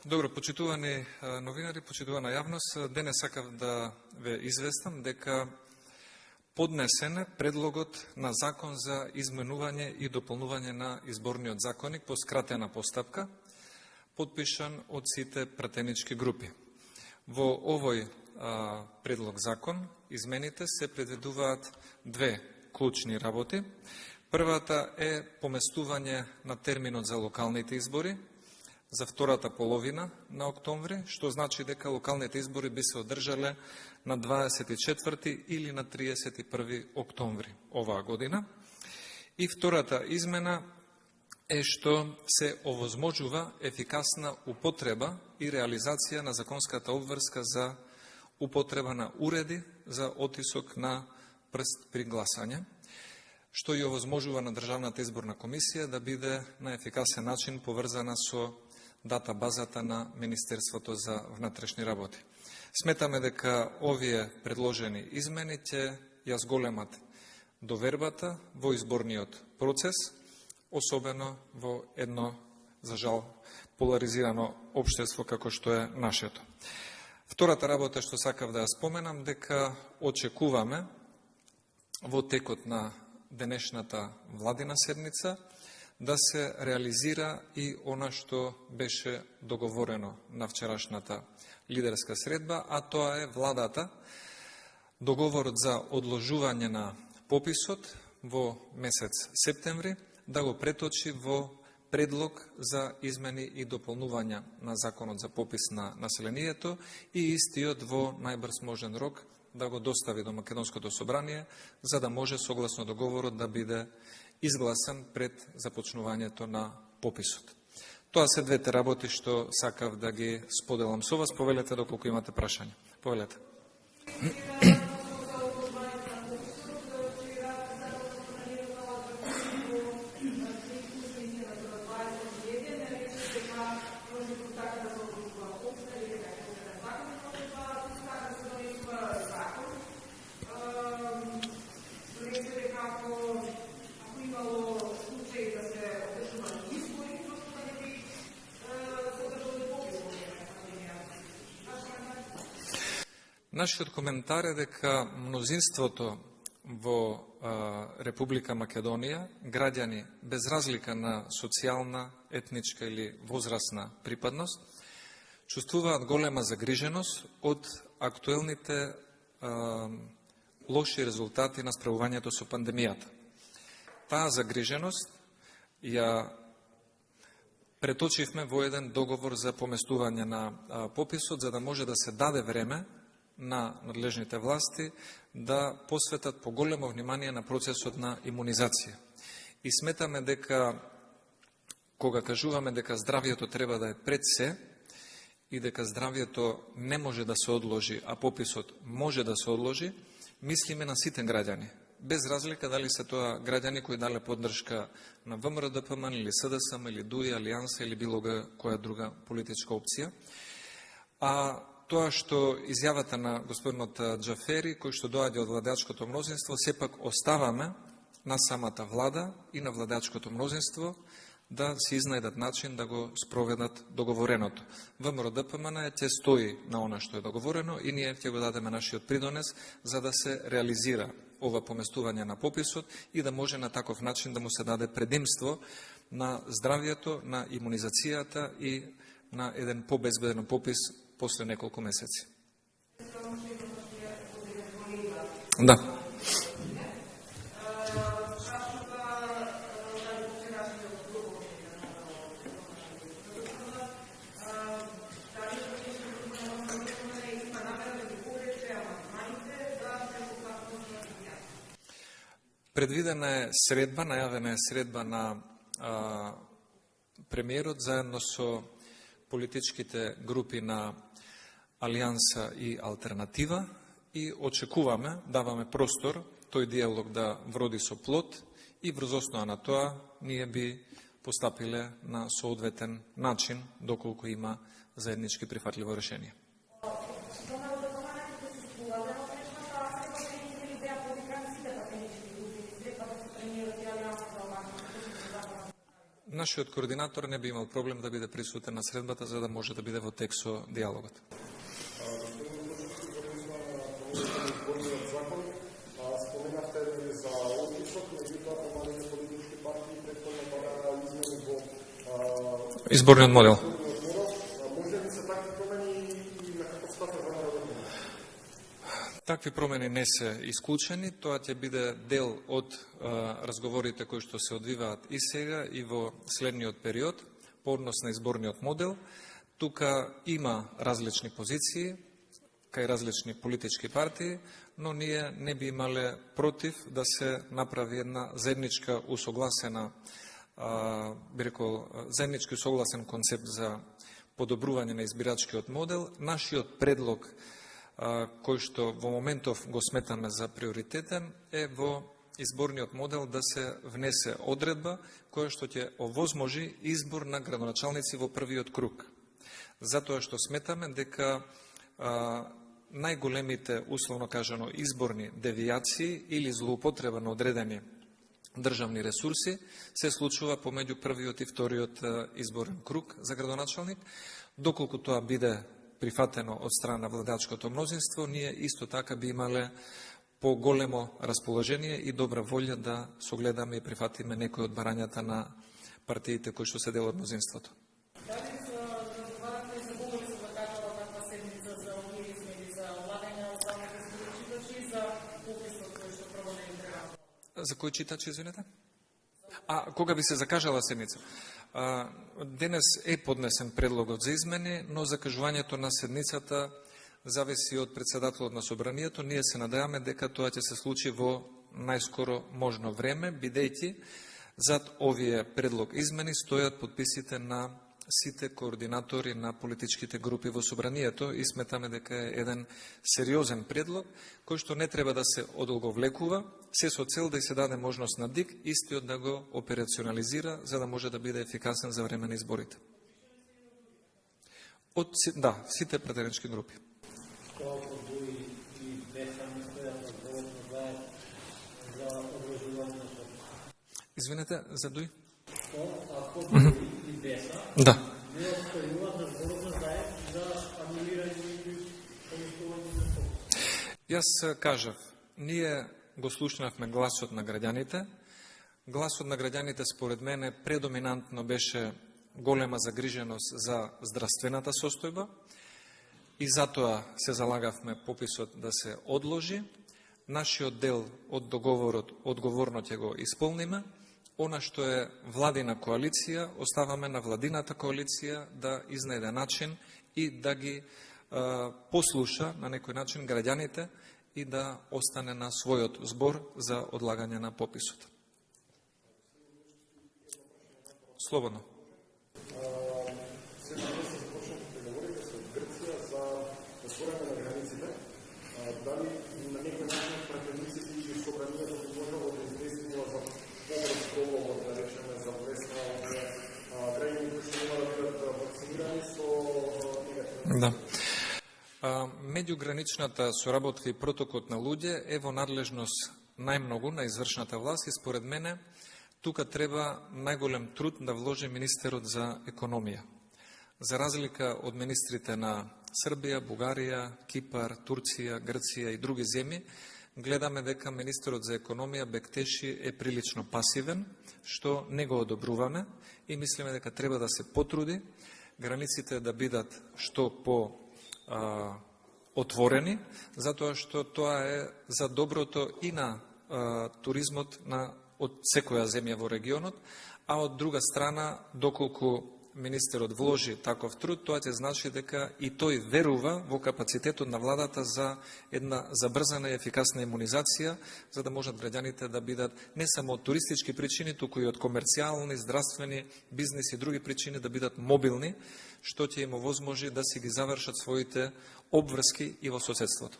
Добро, почитувани новинари, почитувана јавност, денес сакав да ве известам дека поднесен е предлогот на закон за изменување и дополнување на изборниот законник по скратена постапка, подпишан од сите пратенички групи. Во овој предлог закон измените се предвидуваат две клучни работи. Првата е поместување на терминот за локалните избори за втората половина на октомври, што значи дека локалните избори би се одржале на 24 или на 31 октомври оваа година. И втората измена е што се овозможува ефикасна употреба и реализација на законската обврска за употреба на уреди за отисок на прст при гласање, што ја овозможува на Државната изборна комисија да биде на ефикасен начин поврзана со дата базата на Министерството за внатрешни работи. Сметаме дека овие предложени измени ќе ја зголемат довербата во изборниот процес, особено во едно, за жал, поларизирано општество како што е нашето. Втората работа што сакав да ја споменам, дека очекуваме во текот на денешната владина седница да се реализира и она што беше договорено на вчерашната лидерска средба, а тоа е владата договорот за одложување на пописот во месец септември да го преточи во предлог за измени и дополнувања на законот за попис на населението и истиот во најбрз можен рок да го достави до Македонското собрание, за да може согласно договорот да биде изгласан пред започнувањето на пописот. Тоа се двете работи што сакав да ги споделам со вас. Повелете доколку имате прашања. Повелете. Нашиот коментар е дека мнозинството во Република Македонија, граѓани без разлика на социјална, етничка или возрастна припадност, чувствуваат голема загриженост од актуелните лоши резултати на справувањето со пандемијата. Таа загриженост ја преточивме во еден договор за поместување на пописот, за да може да се даде време на надлежните власти да посветат поголемо внимание на процесот на имунизација. И сметаме дека, кога кажуваме дека здравието треба да е пред се и дека здравието не може да се одложи, а пописот може да се одложи, мислиме на сите граѓани. Без разлика дали се тоа граѓани кои дале поддршка на ВМРО-ДПМН или СДСМ или ДУИ, Алијанса или било која друга политичка опција. А тоа што изјавата на господинот Џафери, кој што доаѓа од владеачкото мнозинство, сепак оставаме на самата влада и на владеачкото мнозинство да се изнајдат начин да го спроведат договореното. ВМРО-ДПМН ќе стои на она што е договорено и ние ќе го дадеме нашиот придонес за да се реализира ова поместување на пописот и да може на таков начин да му се даде предимство на здравието, на имунизацијата и на еден побезбеден попис после неколку месеци. Да. Предвидена е средба, најавена е средба на премиерот заедно со политичките групи на Алијанса и Алтернатива и очекуваме, даваме простор тој диалог да вроди со плод и врз основа на тоа ние би постапиле на соодветен начин доколку има заеднички прифатливо решение. нашиот координатор не би имал проблем да биде присутен на средбата, за да може да биде во тек со диалогот. Споменавте за описот, меѓутоа помалите политички партии претходно бараа измени во Изборниот модел. Може ли се такви промени и на каков статус за народот? Такви промени не се исклучени, тоа ќе биде дел од разговорите кои што се одвиваат и сега и во следниот период по однос на изборниот модел. Тука има различни позиции кај различни политички партии, но ние не би имале против да се направи една заедничка усогласена, би рекол, заеднички усогласен концепт за подобрување на избирачкиот модел. Нашиот предлог, кој што во моментов го сметаме за приоритетен, е во изборниот модел да се внесе одредба која што ќе овозможи избор на градоначалници во првиот круг. Затоа што сметаме дека најголемите, условно кажано, изборни девијации или злоупотреба на одредени државни ресурси се случува помеѓу првиот и вториот изборен круг за градоначалник. Доколку тоа биде прифатено од страна на владачкото мнозинство, ние исто така би имале поголемо расположение и добра волја да согледаме и прифатиме некои од барањата на партиите кои што се дел од мнозинството. За кој читач, извинете? Кога би се закажала седница? Денес е поднесен предлогот за измени, но закажувањето на седницата зависи од председателот на собранието. Ние се надеваме дека тоа ќе се случи во најскоро можно време, бидејќи зад овие предлог измени стојат подписите на сите координатори на политичките групи во собранието и сметаме дека е еден сериозен предлог кој што не треба да се одолговлекува, се со цел да се даде можност на ДИК истиот да го операционализира за да може да биде ефикасен за време на изборите. Сите претенечки групи. Извинете, за ДУИ? Да. Јас кажав, ние го слушнавме гласот на граѓаните. Гласот на граѓаните според мене предоминантно беше голема загриженост за здравствената состојба и затоа се залагавме пописот да се одложи. Нашиот дел од договорот одговорно ќе го исполниме. Она што е владина коалиција, оставаме на владината коалиција да изнајде начин и да ги послуша на некој начин граѓаните и да остане на својот збор за одлагање на пописот. Слободно. Сега да се започнат преговорите со Грција за отворање на границите. Дали на некој начин претениците и собранието би можело да известува за повред проблемот, да речеме, за влеска граѓани кои што нема да бидат вакцинирани со Да. Меѓуграничната соработка и протокот на луѓе е во надлежност најмногу на извршната власт и според мене тука треба најголем труд да вложи министерот за економија. За разлика од министрите на Србија, Бугарија, Кипар, Турција, Грција и други земји, гледаме дека министерот за економија Бектеши е прилично пасивен, што не го одобруваме и мислиме дека треба да се потруди границите да бидат што по отворени, затоа што тоа е за доброто и на туризмот од секоја земја во регионот, а од друга страна, доколку министерот вложи таков труд, тоа ќе значи дека и тој верува во капацитетот на владата за една забрзана и ефикасна имунизација, за да можат граѓаните да бидат не само од туристички причини, туку и од комерцијални, здравствени, бизнес и други причини да бидат мобилни, што ќе им овозможи да си ги завршат своите обврски и во соседството.